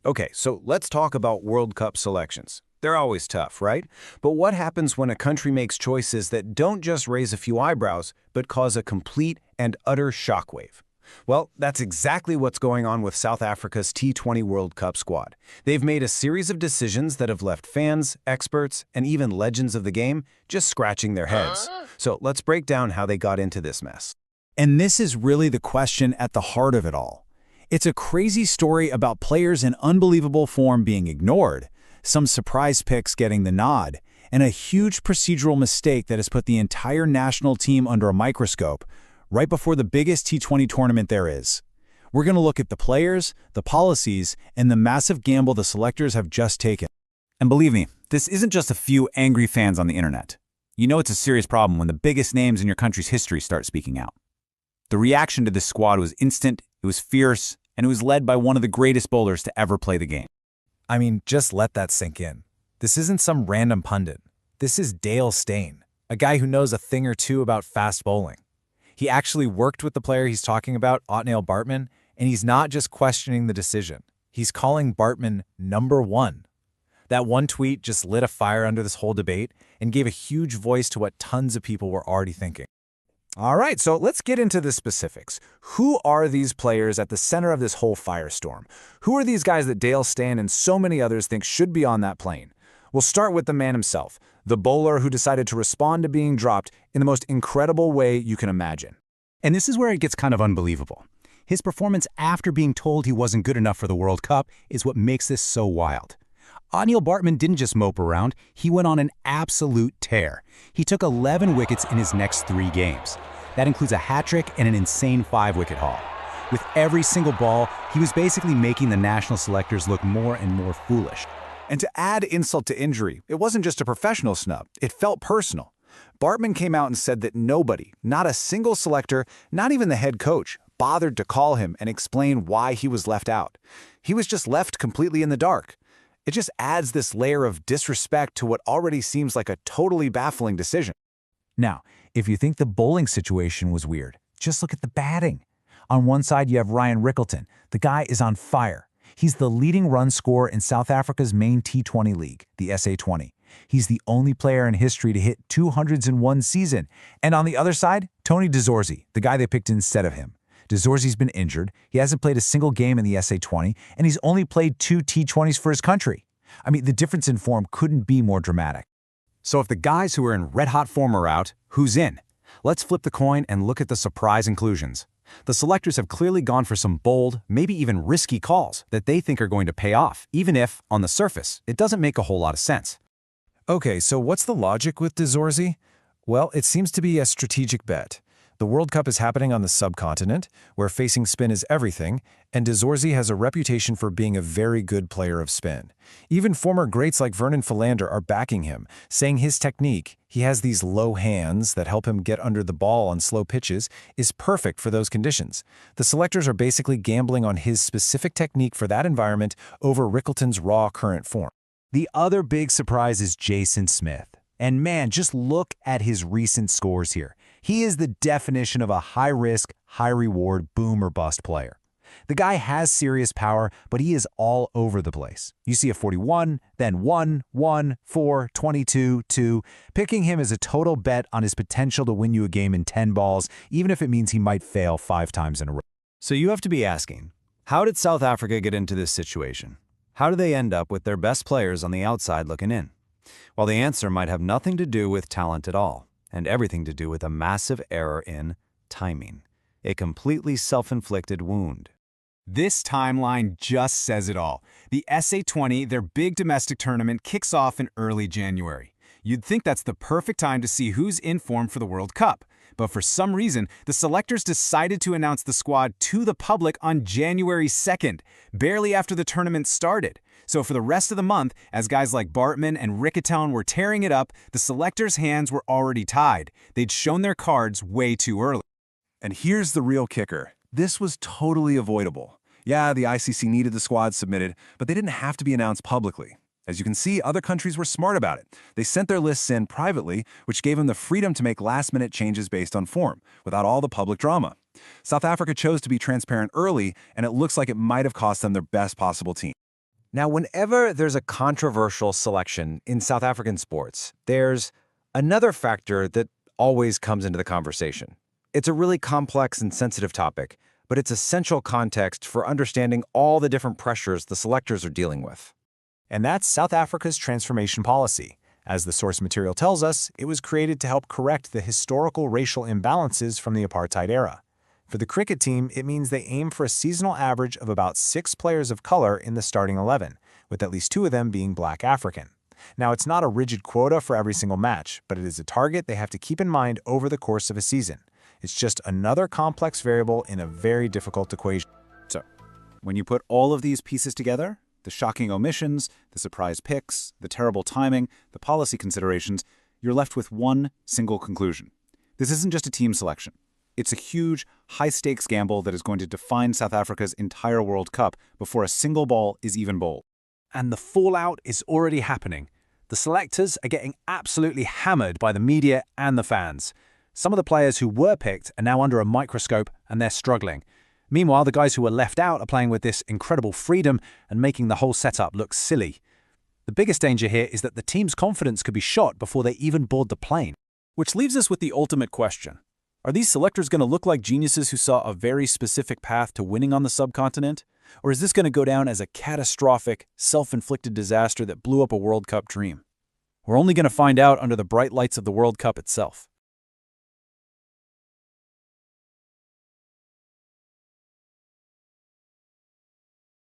Okay, so let's talk about World Cup selections. They're always tough, right? But what happens when a country makes choices that don't just raise a few eyebrows, but cause a complete and utter shockwave? Well, that's exactly what's going on with South Africa's T20 World Cup squad. They've made a series of decisions that have left fans, experts, and even legends of the game just scratching their heads. So let's break down how they got into this mess. And this is really the question at the heart of it all. It's a crazy story about players in unbelievable form being ignored, some surprise picks getting the nod, and a huge procedural mistake that has put the entire national team under a microscope right before the biggest T20 tournament there is. We're going to look at the players, the policies, and the massive gamble the selectors have just taken. And believe me, this isn't just a few angry fans on the internet. You know it's a serious problem when the biggest names in your country's history start speaking out. The reaction to this squad was instant, it was fierce, and it was led by one of the greatest bowlers to ever play the game. I mean, just let that sink in. This isn't some random pundit. This is Dale Steyn, a guy who knows a thing or two about fast bowling. He actually worked with the player he's talking about, Otniel Bartman, and he's not just questioning the decision. He's calling Bartman number one. That one tweet just lit a fire under this whole debate and gave a huge voice to what tons of people were already thinking. All right, so let's get into the specifics. Who are these players at the center of this whole firestorm? Who are these guys that Dale Steyn and so many others think should be on that plane? We'll start with the man himself, the bowler who decided to respond to being dropped in the most incredible way you can imagine. And this is where it gets kind of unbelievable. His performance after being told he wasn't good enough for the World Cup is what makes this so wild. Otniel Bartman didn't just mope around, he went on an absolute tear. He took 11 wickets in his next 3 games. That includes a hat-trick and an insane 5-wicket haul. With every single ball, he was basically making the national selectors look more and more foolish. And to add insult to injury, it wasn't just a professional snub, it felt personal. Bartman came out and said that nobody, not a single selector, not even the head coach, bothered to call him and explain why he was left out. He was just left completely in the dark. It just adds this layer of disrespect to what already seems like a totally baffling decision. Now, if you think the bowling situation was weird, just look at the batting. On one side, you have Ryan Rickleton. The guy is on fire. He's the leading run scorer in South Africa's main T20 league, the SA20. He's the only player in history to hit 200s in one season. And on the other side, Tony de Zorzi, the guy they picked instead of him. De Zorzi's been injured, he hasn't played a single game in the SA20, and he's only played 2 T20s for his country. I mean, the difference in form couldn't be more dramatic. So if the guys who are in red-hot form are out, who's in? Let's flip the coin and look at the surprise inclusions. The selectors have clearly gone for some bold, maybe even risky calls that they think are going to pay off, even if, on the surface, it doesn't make a whole lot of sense. Okay, so what's the logic with de Zorzi? Well, it seems to be a strategic bet. The World Cup is happening on the subcontinent, where facing spin is everything, and de Zorzi has a reputation for being a very good player of spin. Even former greats like Vernon Philander are backing him, saying his technique, he has these low hands that help him get under the ball on slow pitches, is perfect for those conditions. The selectors are basically gambling on his specific technique for that environment over Rickleton's raw current form. The other big surprise is Jason Smith. And man, just look at his recent scores here. He is the definition of a high-risk, high-reward, boom-or-bust player. The guy has serious power, but he is all over the place. You see a 41, then 1, 1, 4, 22, 2. Picking him is a total bet on his potential to win you a game in 10 balls, even if it means he might fail 5 times in a row. So you have to be asking, how did South Africa get into this situation? How did they end up with their best players on the outside looking in? Well, the answer might have nothing to do with talent at all, and everything to do with a massive error in timing, a completely self-inflicted wound. This timeline just says it all. The SA20, their big domestic tournament, kicks off in early January. You'd think that's the perfect time to see who's in form for the World Cup. But for some reason, the selectors decided to announce the squad to the public on January 2nd, barely after the tournament started. So for the rest of the month, as guys like Bartman and Rickleton were tearing it up, the selectors' hands were already tied. They'd shown their cards way too early. And here's the real kicker. This was totally avoidable. Yeah, the ICC needed the squad submitted, but they didn't have to be announced publicly. As you can see, other countries were smart about it. They sent their lists in privately, which gave them the freedom to make last-minute changes based on form, without all the public drama. South Africa chose to be transparent early, and it looks like it might have cost them their best possible team. Now, whenever there's a controversial selection in South African sports, there's another factor that always comes into the conversation. It's a really complex and sensitive topic, but it's essential context for understanding all the different pressures the selectors are dealing with. And that's South Africa's transformation policy. As the source material tells us, it was created to help correct the historical racial imbalances from the apartheid era. For the cricket team, it means they aim for a seasonal average of about 6 players of color in the starting 11, with at least 2 of them being Black African. Now, it's not a rigid quota for every single match, but it is a target they have to keep in mind over the course of a season. It's just another complex variable in a very difficult equation. So, when you put all of these pieces together, the shocking omissions, the surprise picks, the terrible timing, the policy considerations, you're left with one single conclusion. This isn't just a team selection. It's a huge, high-stakes gamble that is going to define South Africa's entire World Cup before a single ball is even bowled. And the fallout is already happening. The selectors are getting absolutely hammered by the media and the fans. Some of the players who were picked are now under a microscope and they're struggling. Meanwhile, the guys who were left out are playing with this incredible freedom and making the whole setup look silly. The biggest danger here is that the team's confidence could be shot before they even board the plane. Which leaves us with the ultimate question. Are these selectors going to look like geniuses who saw a very specific path to winning on the subcontinent? Or is this going to go down as a catastrophic, self-inflicted disaster that blew up a World Cup dream? We're only going to find out under the bright lights of the World Cup itself.